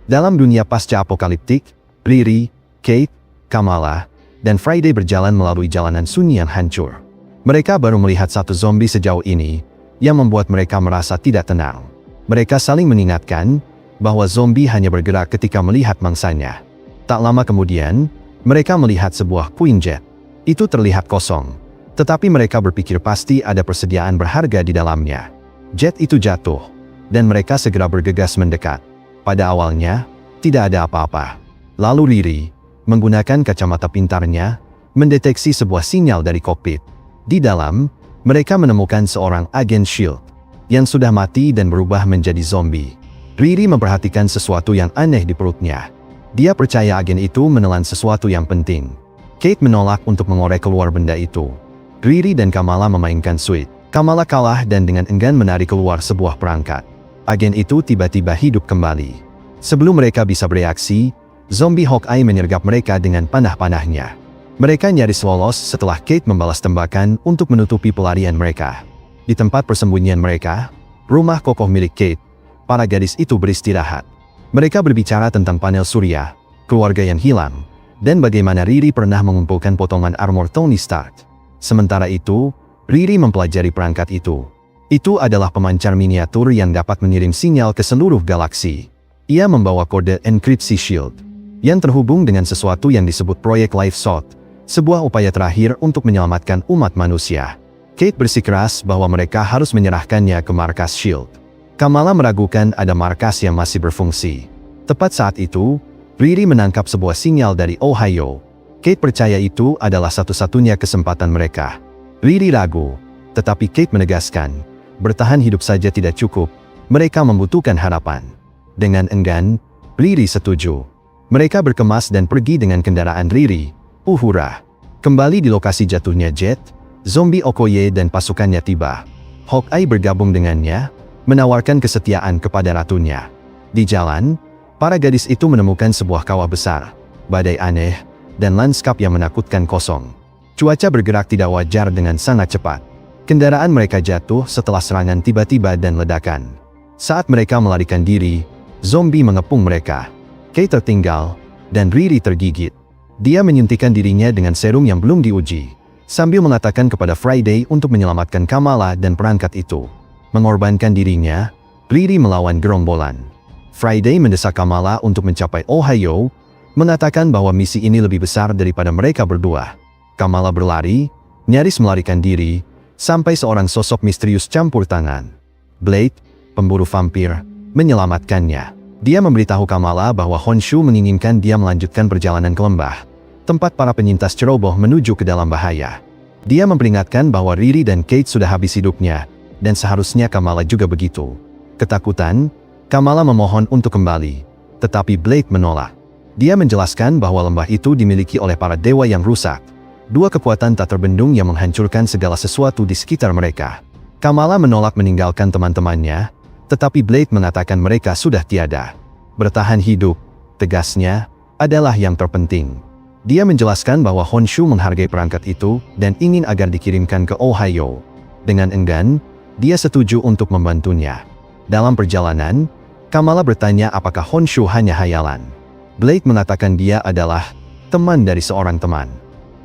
Dalam dunia pasca-apokaliptik, Riri, Kate, Kamala, dan Friday berjalan melalui jalanan sunyi yang hancur. Mereka baru melihat satu zombie sejauh ini, yang membuat mereka merasa tidak tenang. Mereka saling mengingatkan bahwa zombie hanya bergerak ketika melihat mangsanya. Tak lama kemudian, mereka melihat sebuah Quinjet. Itu terlihat kosong, tetapi mereka berpikir pasti ada persediaan berharga di dalamnya. Jet itu jatuh, dan mereka segera bergegas mendekat. Pada awalnya, tidak ada apa-apa. Lalu Riri, menggunakan kacamata pintarnya, mendeteksi sebuah sinyal dari kokpit. Di dalam, mereka menemukan seorang agen SHIELD yang sudah mati dan berubah menjadi zombie. Riri memperhatikan sesuatu yang aneh di perutnya. Dia percaya agen itu menelan sesuatu yang penting. Kate menolak untuk mengorek keluar benda itu. Riri dan Kamala memainkan suit. Kamala kalah dan dengan enggan menarik keluar sebuah perangkat. Agen itu tiba-tiba hidup kembali. Sebelum mereka bisa bereaksi, zombie Hawkeye menyergap mereka dengan panah-panahnya. Mereka nyaris lolos setelah Kate membalas tembakan untuk menutupi pelarian mereka. Di tempat persembunyian mereka, rumah kokoh milik Kate, para gadis itu beristirahat. Mereka berbicara tentang panel surya, keluarga yang hilang, dan bagaimana Riri pernah mengumpulkan potongan armor Tony Stark. Sementara itu, Riri mempelajari perangkat itu. Itu adalah pemancar miniatur yang dapat mengirim sinyal ke seluruh galaksi. Ia membawa kode enkripsi SHIELD, yang terhubung dengan sesuatu yang disebut Proyek Lifeshot, sebuah upaya terakhir untuk menyelamatkan umat manusia. Kate bersikeras bahwa mereka harus menyerahkannya ke markas SHIELD. Kamala meragukan ada markas yang masih berfungsi. Tepat saat itu, Riri menangkap sebuah sinyal dari Ohio. Kate percaya itu adalah satu-satunya kesempatan mereka. Riri ragu, tetapi Kate menegaskan, bertahan hidup saja tidak cukup, mereka membutuhkan harapan. Dengan enggan, Riri setuju. Mereka berkemas dan pergi dengan kendaraan Riri. Uhura. Kembali di lokasi jatuhnya jet, zombie Okoye dan pasukannya tiba. Hawkeye bergabung dengannya, menawarkan kesetiaan kepada ratunya. Di jalan, para gadis itu menemukan sebuah kawah besar, badai aneh, dan lanskap yang menakutkan kosong. Cuaca bergerak tidak wajar dengan sangat cepat. Kendaraan mereka jatuh setelah serangan tiba-tiba dan ledakan. Saat mereka melarikan diri, zombie mengepung mereka. Kate tertinggal, dan Riri tergigit. Dia menyuntikkan dirinya dengan serum yang belum diuji, sambil mengatakan kepada Friday untuk menyelamatkan Kamala dan perangkat itu. Mengorbankan dirinya, Riri melawan gerombolan. Friday mendesak Kamala untuk mencapai Ohio, mengatakan bahwa misi ini lebih besar daripada mereka berdua. Kamala berlari, nyaris melarikan diri, sampai seorang sosok misterius campur tangan. Blade, pemburu vampir, menyelamatkannya. Dia memberitahu Kamala bahwa Honshu menginginkan dia melanjutkan perjalanan ke lembah, tempat para penyintas ceroboh menuju ke dalam bahaya. Dia memperingatkan bahwa Riri dan Kate sudah habis hidupnya, dan seharusnya Kamala juga begitu. Ketakutan, Kamala memohon untuk kembali, tetapi Blade menolak. Dia menjelaskan bahwa lembah itu dimiliki oleh para dewa yang rusak, dua kekuatan tak terbendung yang menghancurkan segala sesuatu di sekitar mereka. Kamala menolak meninggalkan teman-temannya, tetapi Blade mengatakan mereka sudah tiada. Bertahan hidup, tegasnya, adalah yang terpenting. Dia menjelaskan bahwa Honshu menghargai perangkat itu dan ingin agar dikirimkan ke Ohio. Dengan enggan, dia setuju untuk membantunya. Dalam perjalanan, Kamala bertanya apakah Honshu hanya hayalan. Blade mengatakan dia adalah teman dari seorang teman.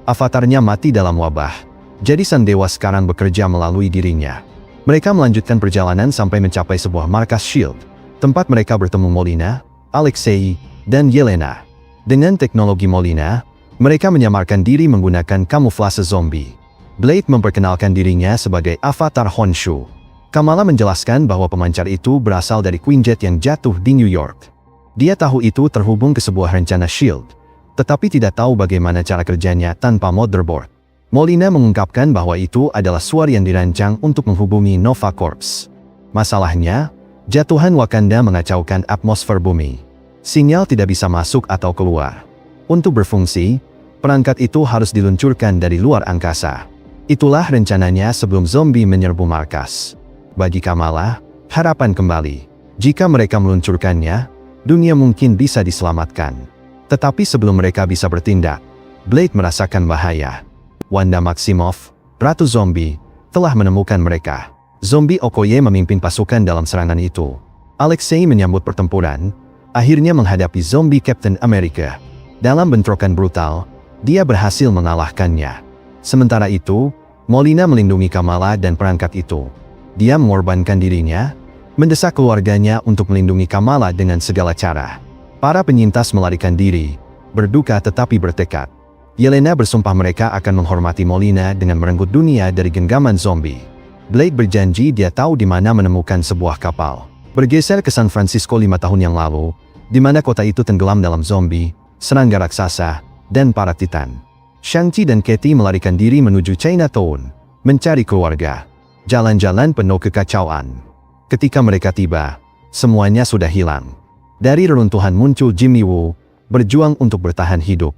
Avatarnya mati dalam wabah, jadi sang dewa sekarang bekerja melalui dirinya. Mereka melanjutkan perjalanan sampai mencapai sebuah markas SHIELD, tempat mereka bertemu Molina, Alexei, dan Yelena. Dengan teknologi Molina, mereka menyamarkan diri menggunakan kamuflase zombie. Blade memperkenalkan dirinya sebagai avatar Honshu. Kamala menjelaskan bahwa pemancar itu berasal dari Quinjet yang jatuh di New York. Dia tahu itu terhubung ke sebuah rencana SHIELD, tetapi tidak tahu bagaimana cara kerjanya tanpa motherboard. Molina mengungkapkan bahwa itu adalah suara yang dirancang untuk menghubungi Nova Corps. Masalahnya, jatuhan Wakanda mengacaukan atmosfer bumi. Sinyal tidak bisa masuk atau keluar. Untuk berfungsi, perangkat itu harus diluncurkan dari luar angkasa. Itulah rencananya sebelum zombie menyerbu markas. Bagi Kamala, harapan kembali. Jika mereka meluncurkannya, dunia mungkin bisa diselamatkan. Tetapi sebelum mereka bisa bertindak, Blade merasakan bahaya. Wanda Maximoff, Ratu Zombie, telah menemukan mereka. Zombie Okoye memimpin pasukan dalam serangan itu. Alexei menyambut pertempuran, akhirnya menghadapi zombie Captain America. Dalam bentrokan brutal, dia berhasil mengalahkannya. Sementara itu, Molina melindungi Kamala dan perangkat itu. Dia mengorbankan dirinya, mendesak keluarganya untuk melindungi Kamala dengan segala cara. Para penyintas melarikan diri, berduka tetapi bertekad. Yelena bersumpah mereka akan menghormati Molina dengan merenggut dunia dari genggaman zombie. Blade berjanji dia tahu di mana menemukan sebuah kapal. Bergeser ke San Francisco 5 tahun yang lalu, di mana kota itu tenggelam dalam zombie, serangga raksasa, dan para titan. Shang-Chi dan Katie melarikan diri menuju Chinatown, mencari keluarga. Jalan-jalan penuh kekacauan. Ketika mereka tiba, semuanya sudah hilang. Dari reruntuhan muncul Jimmy Woo, berjuang untuk bertahan hidup.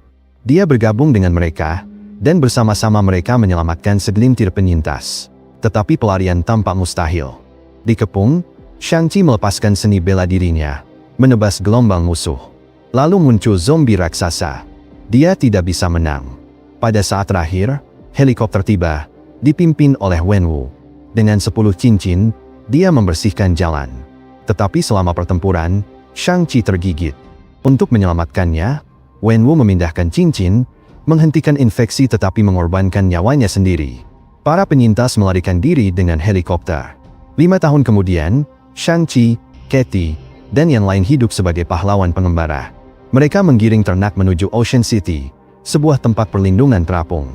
Dia bergabung dengan mereka, dan bersama-sama mereka menyelamatkan segelintir penyintas. Tetapi pelarian tampak mustahil. Dikepung, Shang-Chi melepaskan seni bela dirinya, menebas gelombang musuh. Lalu muncul zombie raksasa. Dia tidak bisa menang. Pada saat terakhir, helikopter tiba, dipimpin oleh Wenwu. Dengan 10 cincin, dia membersihkan jalan. Tetapi selama pertempuran, Shang-Chi tergigit. Untuk menyelamatkannya, Wenwu memindahkan cincin, menghentikan infeksi tetapi mengorbankan nyawanya sendiri. Para penyintas melarikan diri dengan helikopter. 5 tahun kemudian, Shang-Chi, Katie, dan yang lain hidup sebagai pahlawan pengembara. Mereka menggiring ternak menuju Ocean City, sebuah tempat perlindungan terapung.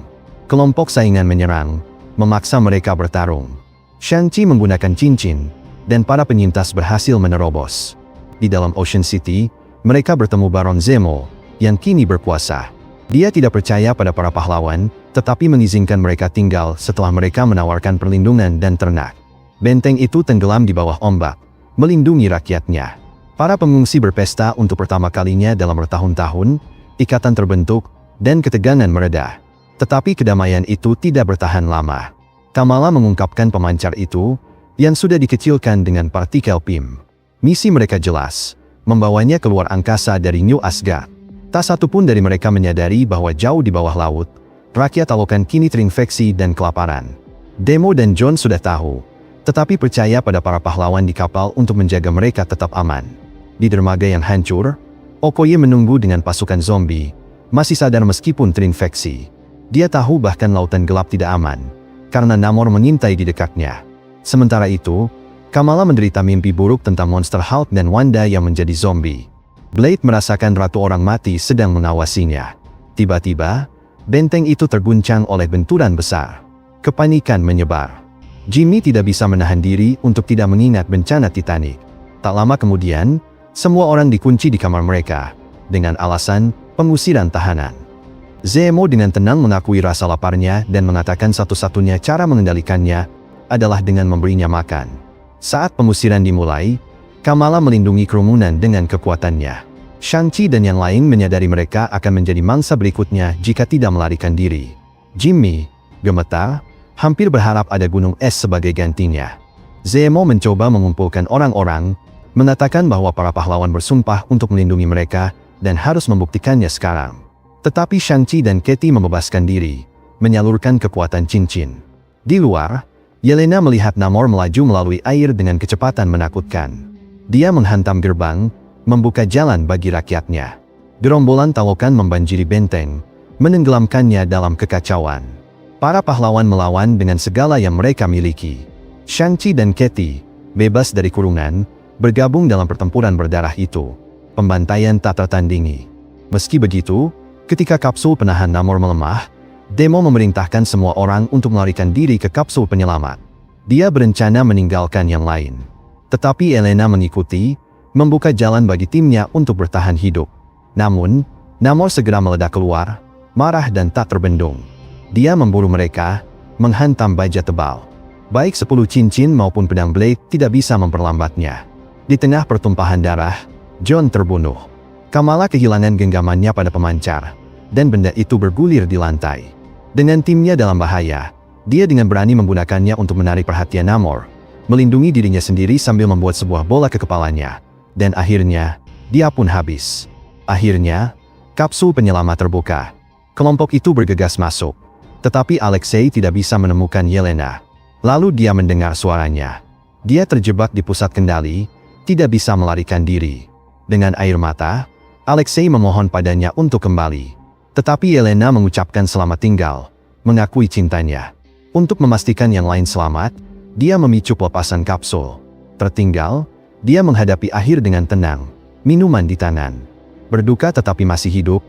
Kelompok saingan menyerang, memaksa mereka bertarung. Shang-Chi menggunakan cincin, dan para penyintas berhasil menerobos. Di dalam Ocean City, mereka bertemu Baron Zemo, yang kini berkuasa. Dia tidak percaya pada para pahlawan, tetapi mengizinkan mereka tinggal setelah mereka menawarkan perlindungan dan ternak. Benteng itu tenggelam di bawah ombak, melindungi rakyatnya. Para pengungsi berpesta untuk pertama kalinya dalam bertahun-tahun, ikatan terbentuk, dan ketegangan mereda. Tetapi kedamaian itu tidak bertahan lama. Kamala mengungkapkan pemancar itu, yang sudah dikecilkan dengan partikel PIM. Misi mereka jelas, membawanya keluar angkasa dari New Asgard. Tak satu pun dari mereka menyadari bahwa jauh di bawah laut, rakyat Talokan kini terinfeksi dan kelaparan. Zemo dan John sudah tahu, tetapi percaya pada para pahlawan di kapal untuk menjaga mereka tetap aman. Di dermaga yang hancur, Okoye menunggu dengan pasukan zombie, masih sadar meskipun terinfeksi. Dia tahu bahkan lautan gelap tidak aman, karena Namor mengintai di dekatnya. Sementara itu, Kamala menderita mimpi buruk tentang monster Hulk dan Wanda yang menjadi zombie. Blade merasakan ratu orang mati sedang mengawasinya. Tiba-tiba, benteng itu terguncang oleh benturan besar. Kepanikan menyebar. Jimmy tidak bisa menahan diri untuk tidak mengingat bencana Titanic. Tak lama kemudian, semua orang dikunci di kamar mereka, dengan alasan pengusiran tahanan. Zemo dengan tenang mengakui rasa laparnya dan mengatakan satu-satunya cara mengendalikannya adalah dengan memberinya makan. Saat pengusiran dimulai, Kamala melindungi kerumunan dengan kekuatannya. Shang-Chi dan yang lain menyadari mereka akan menjadi mangsa berikutnya jika tidak melarikan diri. Jimmy, gemetar, hampir berharap ada gunung es sebagai gantinya. Zemo mencoba mengumpulkan orang-orang, mengatakan bahwa para pahlawan bersumpah untuk melindungi mereka dan harus membuktikannya sekarang. Tetapi Shang-Chi dan Katie membebaskan diri, menyalurkan kekuatan cincin. Di luar, Yelena melihat Namor melaju melalui air dengan kecepatan menakutkan. Dia menghantam gerbang, membuka jalan bagi rakyatnya. Gerombolan Talokan membanjiri benteng, menenggelamkannya dalam kekacauan. Para pahlawan melawan dengan segala yang mereka miliki. Shang-Chi dan Katie, bebas dari kurungan, bergabung dalam pertempuran berdarah itu. Pembantaian tak tertandingi. Meski begitu, ketika kapsul penahan Namor melemah, Zemo memerintahkan semua orang untuk melarikan diri ke kapsul penyelamat. Dia berencana meninggalkan yang lain. Tetapi Elena mengikuti, membuka jalan bagi timnya untuk bertahan hidup. Namun, Namor segera meledak keluar, marah dan tak terbendung. Dia memburu mereka, menghantam baja tebal. Baik 10 cincin maupun pedang Blade tidak bisa memperlambatnya. Di tengah pertumpahan darah, John terbunuh. Kamala kehilangan genggamannya pada pemancar, dan benda itu bergulir di lantai. Dengan timnya dalam bahaya, dia dengan berani menggunakannya untuk menarik perhatian Namor, melindungi dirinya sendiri sambil membuat sebuah bola ke kepalanya. Dan akhirnya, dia pun habis. Akhirnya, kapsul penyelamat terbuka. Kelompok itu bergegas masuk. Tetapi Alexei tidak bisa menemukan Yelena. Lalu dia mendengar suaranya. Dia terjebak di pusat kendali, tidak bisa melarikan diri. Dengan air mata, Alexei memohon padanya untuk kembali. Tetapi Yelena mengucapkan selamat tinggal, mengakui cintanya. Untuk memastikan yang lain selamat, dia memicu pelepasan kapsul. Tertinggal, dia menghadapi akhir dengan tenang, minuman di tangan. Berduka tetapi masih hidup,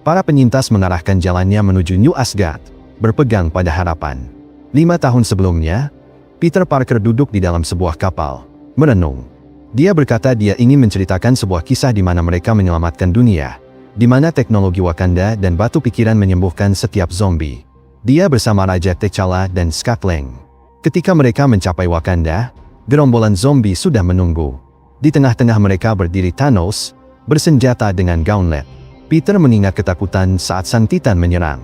para penyintas mengarahkan jalannya menuju New Asgard, berpegang pada harapan. 5 tahun sebelumnya, Peter Parker duduk di dalam sebuah kapal, merenung. Dia berkata dia ingin menceritakan sebuah kisah di mana mereka menyelamatkan dunia, di mana teknologi Wakanda dan batu pikiran menyembuhkan setiap zombie. Dia bersama Raja T'Challa dan Scott Lang. Ketika mereka mencapai Wakanda, gerombolan zombie sudah menunggu. Di tengah-tengah mereka berdiri Thanos, bersenjata dengan gauntlet. Peter mengingat ketakutan saat Sang Titan menyerang.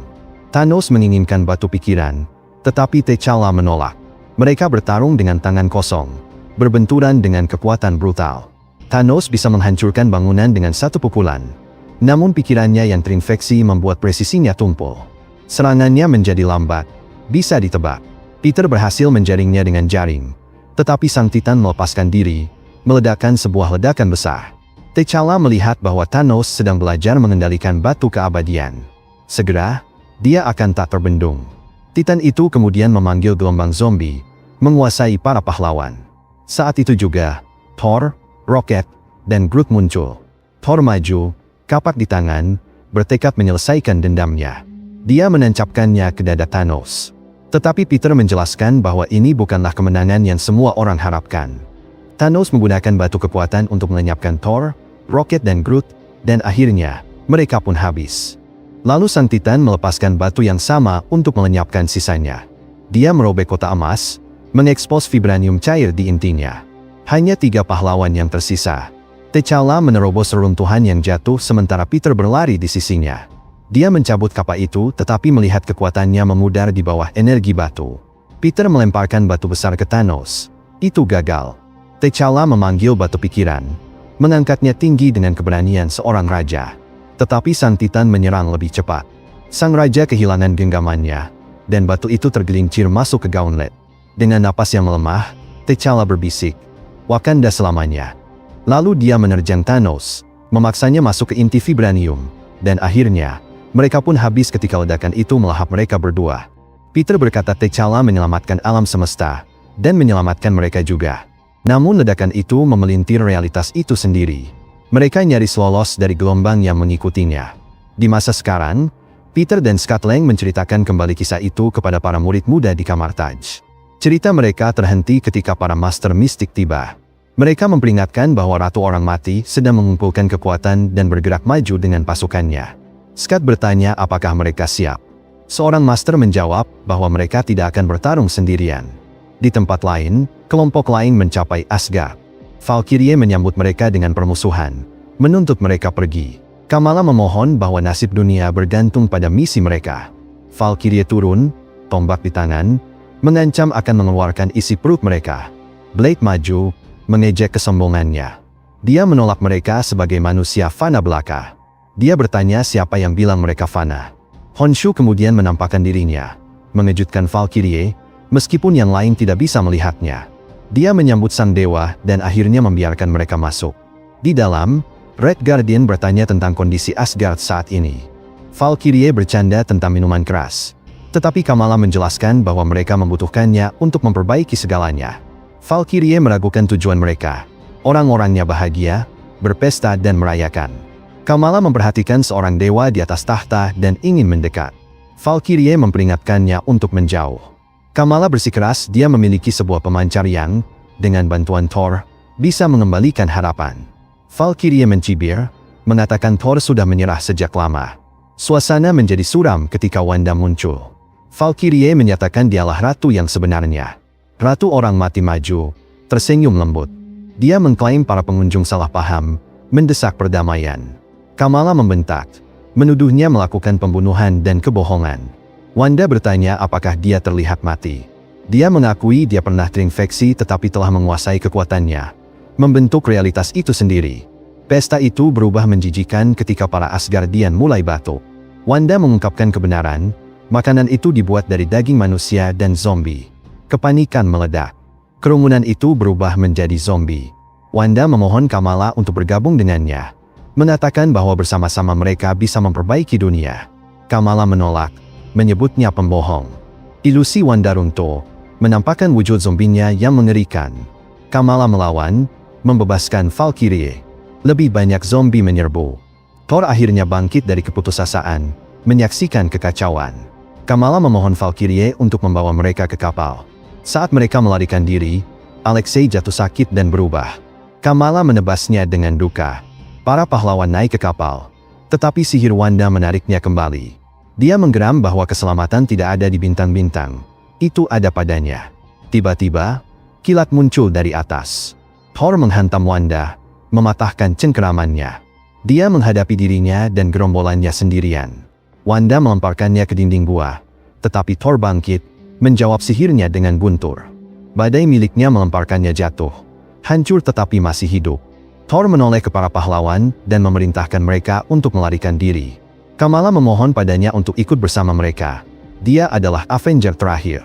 Thanos menginginkan batu pikiran, tetapi T'Challa menolak. Mereka bertarung dengan tangan kosong, berbenturan dengan kekuatan brutal. Thanos bisa menghancurkan bangunan dengan satu pukulan. Namun pikirannya yang terinfeksi membuat presisinya tumpul. Serangannya menjadi lambat, bisa ditebak. Peter berhasil menjaringnya dengan jaring. Tetapi Sang Titan melepaskan diri, meledakkan sebuah ledakan besar. T'Challa melihat bahwa Thanos sedang belajar mengendalikan batu keabadian. Segera, dia akan tak terbendung. Titan itu kemudian memanggil gelombang zombie, menguasai para pahlawan. Saat itu juga, Thor, Rocket, dan Groot muncul. Thor maju, kapak di tangan, bertekad menyelesaikan dendamnya. Dia menancapkannya ke dada Thanos. Tetapi Peter menjelaskan bahwa ini bukanlah kemenangan yang semua orang harapkan. Thanos menggunakan batu kekuatan untuk melenyapkan Thor, Rocket dan Groot, dan akhirnya, mereka pun habis. Lalu Sang Titan melepaskan batu yang sama untuk melenyapkan sisanya. Dia merobek kota emas, mengekspos vibranium cair di intinya. Hanya 3 pahlawan yang tersisa. T'Challa menerobos reruntuhan yang jatuh sementara Peter berlari di sisinya. Dia mencabut kapak itu tetapi melihat kekuatannya memudar di bawah energi batu. Peter melemparkan batu besar ke Thanos. Itu gagal. T'Challa memanggil batu pikiran, mengangkatnya tinggi dengan keberanian seorang raja. Tetapi Sang Titan menyerang lebih cepat. Sang raja kehilangan genggamannya, dan batu itu tergelincir masuk ke gauntlet. Dengan napas yang melemah, T'Challa berbisik, "Wakanda selamanya." Lalu dia menerjang Thanos, memaksanya masuk ke inti vibranium, dan akhirnya, mereka pun habis ketika ledakan itu melahap mereka berdua. Peter berkata T'Challa menyelamatkan alam semesta, dan menyelamatkan mereka juga. Namun ledakan itu memelintir realitas itu sendiri. Mereka nyaris lolos dari gelombang yang mengikutinya. Di masa sekarang, Peter dan Scott Lang menceritakan kembali kisah itu kepada para murid muda di kamar Taj. Cerita mereka terhenti ketika para master mistik tiba. Mereka memperingatkan bahwa Ratu Orang Mati sedang mengumpulkan kekuatan dan bergerak maju dengan pasukannya. Scott bertanya apakah mereka siap. Seorang master menjawab bahwa mereka tidak akan bertarung sendirian. Di tempat lain, kelompok lain mencapai Asgard. Valkyrie menyambut mereka dengan permusuhan, menuntut mereka pergi. Kamala memohon bahwa nasib dunia bergantung pada misi mereka. Valkyrie turun, tombak di tangan, mengancam akan mengeluarkan isi perut mereka. Blade maju, mengejek kesombongannya. Dia menolak mereka sebagai manusia fana belaka. Dia bertanya siapa yang bilang mereka fana. Honshu kemudian menampakkan dirinya, mengejutkan Valkyrie, meskipun yang lain tidak bisa melihatnya. Dia menyambut sang dewa dan akhirnya membiarkan mereka masuk. Di dalam, Red Guardian bertanya tentang kondisi Asgard saat ini. Valkyrie bercanda tentang minuman keras. Tetapi Kamala menjelaskan bahwa mereka membutuhkannya untuk memperbaiki segalanya. Valkyrie meragukan tujuan mereka. Orang-orangnya bahagia, berpesta dan merayakan. Kamala memperhatikan seorang dewa di atas tahta dan ingin mendekat. Valkyrie memperingatkannya untuk menjauh. Kamala bersikeras dia memiliki sebuah pemancar yang, dengan bantuan Thor, bisa mengembalikan harapan. Valkyrie mencibir, mengatakan Thor sudah menyerah sejak lama. Suasana menjadi suram ketika Wanda muncul. Valkyrie menyatakan dialah ratu yang sebenarnya. Ratu Orang Mati maju, tersenyum lembut. Dia mengklaim para pengunjung salah paham, mendesak perdamaian. Kamala membentak, menuduhnya melakukan pembunuhan dan kebohongan. Wanda bertanya apakah dia terlihat mati. Dia mengakui dia pernah terinfeksi tetapi telah menguasai kekuatannya, membentuk realitas itu sendiri. Pesta itu berubah menjijikan ketika para Asgardian mulai batuk. Wanda mengungkapkan kebenaran, makanan itu dibuat dari daging manusia dan zombie. Kepanikan meledak. Kerumunan itu berubah menjadi zombie. Wanda memohon Kamala untuk bergabung dengannya, mengatakan bahwa bersama-sama mereka bisa memperbaiki dunia. Kamala menolak, menyebutnya pembohong. Ilusi Wanda runtuh, menampakkan wujud zombinya yang mengerikan. Kamala melawan, membebaskan Valkyrie. Lebih banyak zombie menyerbu. Thor akhirnya bangkit dari keputusasaan, menyaksikan kekacauan. Kamala memohon Valkyrie untuk membawa mereka ke kapal. Saat mereka melarikan diri, Alexei jatuh sakit dan berubah. Kamala menebasnya dengan duka. Para pahlawan naik ke kapal, tetapi sihir Wanda menariknya kembali. Dia menggeram bahwa keselamatan tidak ada di bintang-bintang. Itu ada padanya. Tiba-tiba, kilat muncul dari atas. Thor menghantam Wanda, mematahkan cengkeramannya. Dia menghadapi dirinya dan gerombolannya sendirian. Wanda melemparkannya ke dinding gua, tetapi Thor bangkit, menjawab sihirnya dengan guntur. Badai miliknya melemparkannya jatuh. Hancur tetapi masih hidup. Thor menoleh ke para pahlawan dan memerintahkan mereka untuk melarikan diri. Kamala memohon padanya untuk ikut bersama mereka. Dia adalah Avenger terakhir.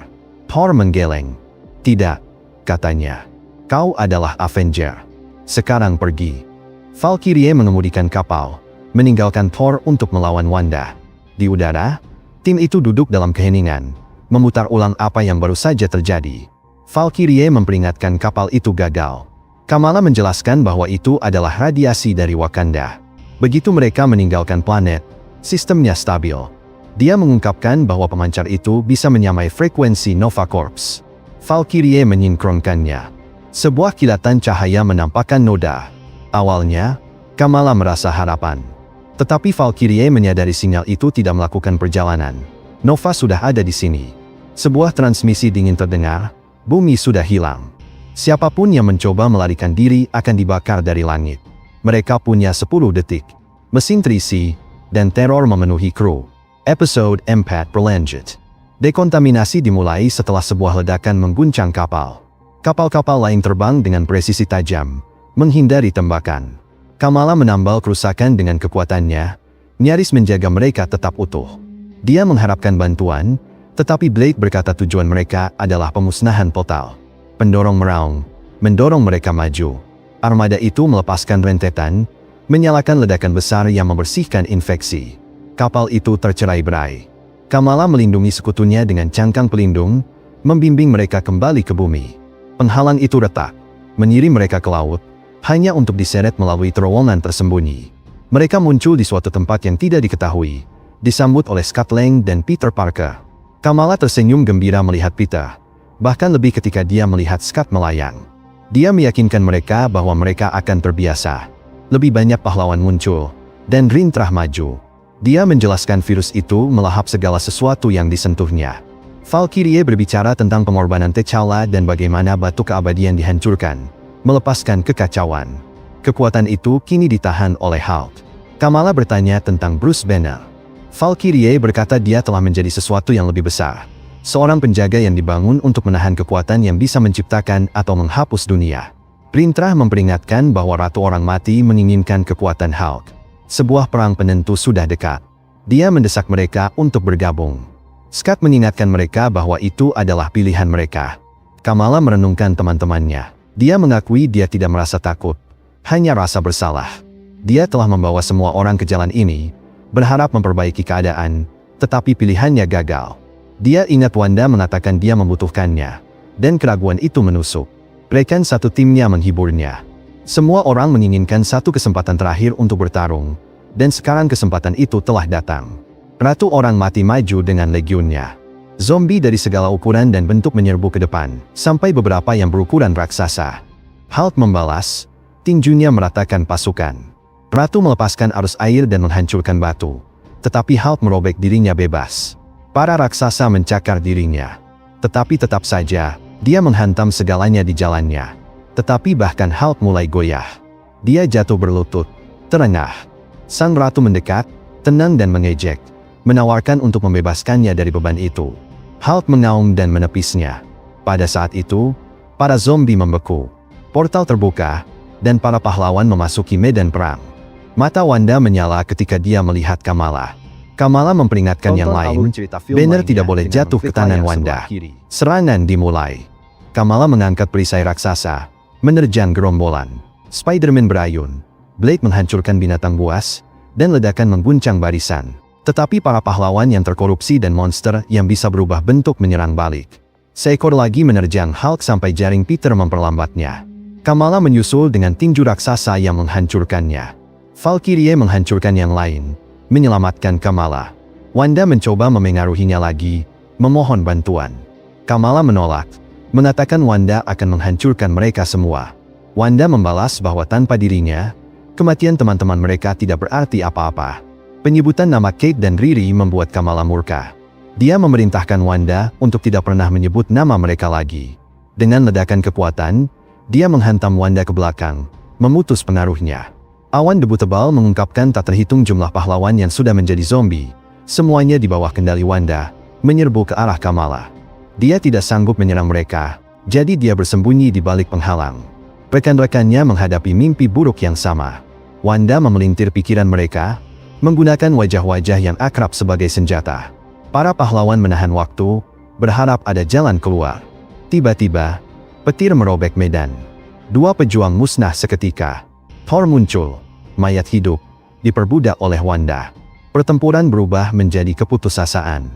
Thor menggeleng. Tidak, katanya. Kau adalah Avenger. Sekarang pergi. Valkyrie mengemudikan kapal, meninggalkan Thor untuk melawan Wanda. Di udara, tim itu duduk dalam keheningan, memutar ulang apa yang baru saja terjadi. Valkyrie memperingatkan kapal itu gagal. Kamala menjelaskan bahwa itu adalah radiasi dari Wakanda. Begitu mereka meninggalkan planet, sistemnya stabil. Dia mengungkapkan bahwa pemancar itu bisa menyamai frekuensi Nova Corps. Valkyrie menyinkronkannya. Sebuah kilatan cahaya menampakkan noda. Awalnya, Kamala merasa harapan. Tetapi Valkyrie menyadari sinyal itu tidak melakukan perjalanan. Nova sudah ada di sini. Sebuah transmisi dingin terdengar, bumi sudah hilang. Siapapun yang mencoba melarikan diri akan dibakar dari langit. Mereka punya 10 detik. Mesin terisi, dan teror memenuhi kru. Episode 4 berlanjut. Dekontaminasi dimulai setelah sebuah ledakan mengguncang kapal. Kapal-kapal lain terbang dengan presisi tajam, menghindari tembakan. Kamala menambal kerusakan dengan kekuatannya, nyaris menjaga mereka tetap utuh. Dia mengharapkan bantuan, tetapi Blade berkata tujuan mereka adalah pemusnahan total. Pendorong meraung, mendorong mereka maju. Armada itu melepaskan rentetan, menyalakan ledakan besar yang membersihkan infeksi. Kapal itu tercerai-berai. Kamala melindungi sekutunya dengan cangkang pelindung, membimbing mereka kembali ke bumi. Penghalang itu retak, mengirim mereka ke laut, hanya untuk diseret melalui terowongan tersembunyi. Mereka muncul di suatu tempat yang tidak diketahui, disambut oleh Scott Lang dan Peter Parker. Kamala tersenyum gembira melihat Peter. Bahkan lebih ketika dia melihat Scott melayang. Dia meyakinkan mereka bahwa mereka akan terbiasa. Lebih banyak pahlawan muncul, dan Rintrah maju. Dia menjelaskan virus itu melahap segala sesuatu yang disentuhnya. Valkyrie berbicara tentang pengorbanan T'Challa dan bagaimana batu keabadian dihancurkan, melepaskan kekacauan. Kekuatan itu kini ditahan oleh Hulk. Kamala bertanya tentang Bruce Banner. Valkyrie berkata dia telah menjadi sesuatu yang lebih besar. Seorang penjaga yang dibangun untuk menahan kekuatan yang bisa menciptakan atau menghapus dunia. Rintrah memperingatkan bahwa Ratu Orang Mati menginginkan kekuatan Hulk. Sebuah perang penentu sudah dekat. Dia mendesak mereka untuk bergabung. Scott mengingatkan mereka bahwa itu adalah pilihan mereka. Kamala merenungkan teman-temannya. Dia mengakui dia tidak merasa takut, hanya rasa bersalah. Dia telah membawa semua orang ke jalan ini, berharap memperbaiki keadaan, tetapi pilihannya gagal. Dia ingat Wanda mengatakan dia membutuhkannya, dan keraguan itu menusuk. Rekan satu timnya menghiburnya. Semua orang menginginkan satu kesempatan terakhir untuk bertarung, dan sekarang kesempatan itu telah datang. Ratu Orang Mati maju dengan legionnya. Zombie dari segala ukuran dan bentuk menyerbu ke depan, sampai beberapa yang berukuran raksasa. Hulk membalas, tinjunya meratakan pasukan. Ratu melepaskan arus air dan menghancurkan batu. Tetapi Hulk merobek dirinya bebas. Para raksasa mencakar dirinya. Tetapi tetap saja, dia menghantam segalanya di jalannya. Tetapi bahkan Hulk mulai goyah. Dia jatuh berlutut, terengah. Sang ratu mendekat, tenang dan mengejek, menawarkan untuk membebaskannya dari beban itu. Hulk mengaum dan menepisnya. Pada saat itu, para zombie membeku. Portal terbuka, dan para pahlawan memasuki medan perang. Mata Wanda menyala ketika dia melihat Kamala. Kamala memperingatkan yang lain, Banner tidak boleh jatuh ke tangan Wanda. Serangan dimulai. Kamala mengangkat perisai raksasa, menerjang gerombolan. Spider-Man berayun, Blade menghancurkan binatang buas, dan ledakan mengguncang barisan. Tetapi para pahlawan yang terkorupsi dan monster yang bisa berubah bentuk menyerang balik. Seekor lagi menerjang Hulk sampai jaring Peter memperlambatnya. Kamala menyusul dengan tinju raksasa yang menghancurkannya. Valkyrie menghancurkan yang lain, menyelamatkan Kamala. Wanda mencoba memengaruhinya lagi, memohon bantuan. Kamala menolak, mengatakan Wanda akan menghancurkan mereka semua. Wanda membalas bahwa tanpa dirinya, kematian teman-teman mereka tidak berarti apa-apa. Penyebutan nama Kate dan Riri membuat Kamala murka. Dia memerintahkan Wanda untuk tidak pernah menyebut nama mereka lagi. Dengan ledakan kekuatan, dia menghantam Wanda ke belakang, memutus pengaruhnya. Awan debu tebal mengungkapkan tak terhitung jumlah pahlawan yang sudah menjadi zombie. Semuanya di bawah kendali Wanda, menyerbu ke arah Kamala. Dia tidak sanggup menyerang mereka, jadi dia bersembunyi di balik penghalang. Rekan-rekannya menghadapi mimpi buruk yang sama. Wanda memelintir pikiran mereka, menggunakan wajah-wajah yang akrab sebagai senjata. Para pahlawan menahan waktu, berharap ada jalan keluar. Tiba-tiba, petir merobek medan. Dua pejuang musnah seketika. Thor muncul, mayat hidup, diperbudak oleh Wanda. Pertempuran berubah menjadi keputusasaan.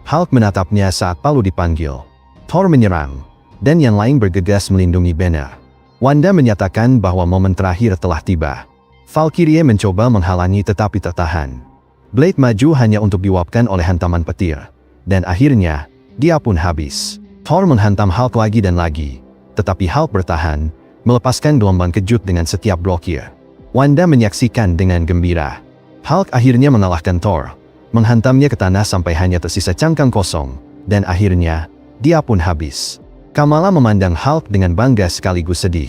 Hulk menatapnya saat Palu dipanggil. Thor menyerang, dan yang lain bergegas melindungi Banner. Wanda menyatakan bahwa momen terakhir telah tiba. Valkyrie mencoba menghalangi tetapi tertahan. Blade maju hanya untuk diuapkan oleh hantaman petir. Dan akhirnya, dia pun habis. Thor menghantam Hulk lagi dan lagi. Tetapi Hulk bertahan, melepaskan gelombang kejut dengan setiap blokir. Wanda menyaksikan dengan gembira. Hulk akhirnya mengalahkan Thor, menghantamnya ke tanah sampai hanya tersisa cangkang kosong. Dan akhirnya, dia pun habis. Kamala memandang Hulk dengan bangga sekaligus sedih.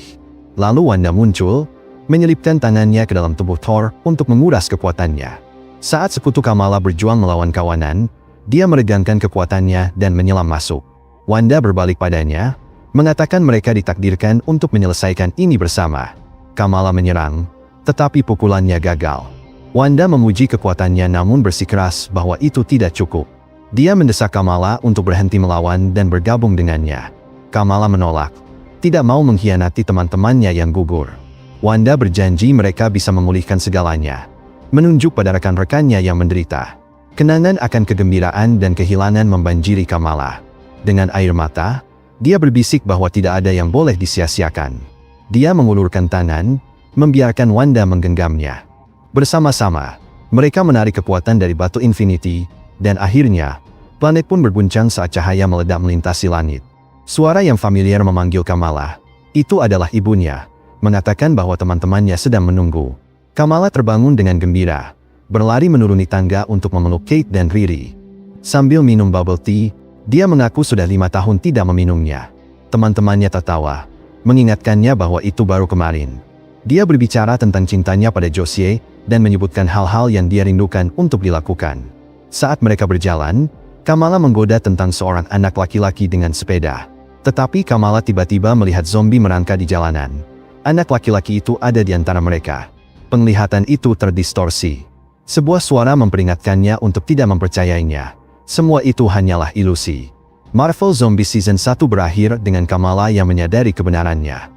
Lalu Wanda muncul, menyelipkan tangannya ke dalam tubuh Thor untuk menguras kekuatannya. Saat sekutu Kamala berjuang melawan kawanan, dia meregangkan kekuatannya dan menyelam masuk. Wanda berbalik padanya, mengatakan mereka ditakdirkan untuk menyelesaikan ini bersama. Kamala menyerang, tetapi pukulannya gagal. Wanda memuji kekuatannya namun bersikeras bahwa itu tidak cukup. Dia mendesak Kamala untuk berhenti melawan dan bergabung dengannya. Kamala menolak, tidak mau mengkhianati teman-temannya yang gugur. Wanda berjanji mereka bisa memulihkan segalanya, menunjuk pada rekan-rekannya yang menderita. Kenangan akan kegembiraan dan kehilangan membanjiri Kamala. Dengan air mata, dia berbisik bahwa tidak ada yang boleh disia-siakan. Dia mengulurkan tangan, membiarkan Wanda menggenggamnya. Bersama-sama, mereka menarik kekuatan dari batu Infinity, dan akhirnya, planet pun berguncang saat cahaya meledak melintasi langit. Suara yang familiar memanggil Kamala. Itu adalah ibunya, mengatakan bahwa teman-temannya sedang menunggu. Kamala terbangun dengan gembira, berlari menuruni tangga untuk memeluk Kate dan Riri. Sambil minum bubble tea, dia mengaku sudah 5 tahun tidak meminumnya. Teman-temannya tertawa, mengingatkannya bahwa itu baru kemarin. Dia berbicara tentang cintanya pada Josie, dan menyebutkan hal-hal yang dia rindukan untuk dilakukan. Saat mereka berjalan, Kamala menggoda tentang seorang anak laki-laki dengan sepeda. Tetapi Kamala tiba-tiba melihat zombie merangka di jalanan. Anak laki-laki itu ada di antara mereka. Penglihatan itu terdistorsi. Sebuah suara memperingatkannya untuk tidak mempercayainya. Semua itu hanyalah ilusi. Marvel Zombie Season 1 berakhir dengan Kamala yang menyadari kebenarannya.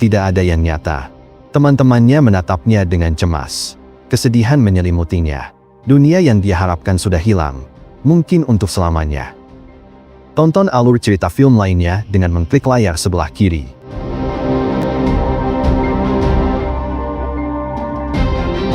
Tidak ada yang nyata. Teman-temannya menatapnya dengan cemas. Kesedihan menyelimutinya. Dunia yang dia harapkan sudah hilang. Mungkin untuk selamanya. Tonton alur cerita film lainnya dengan mengklik layar sebelah kiri.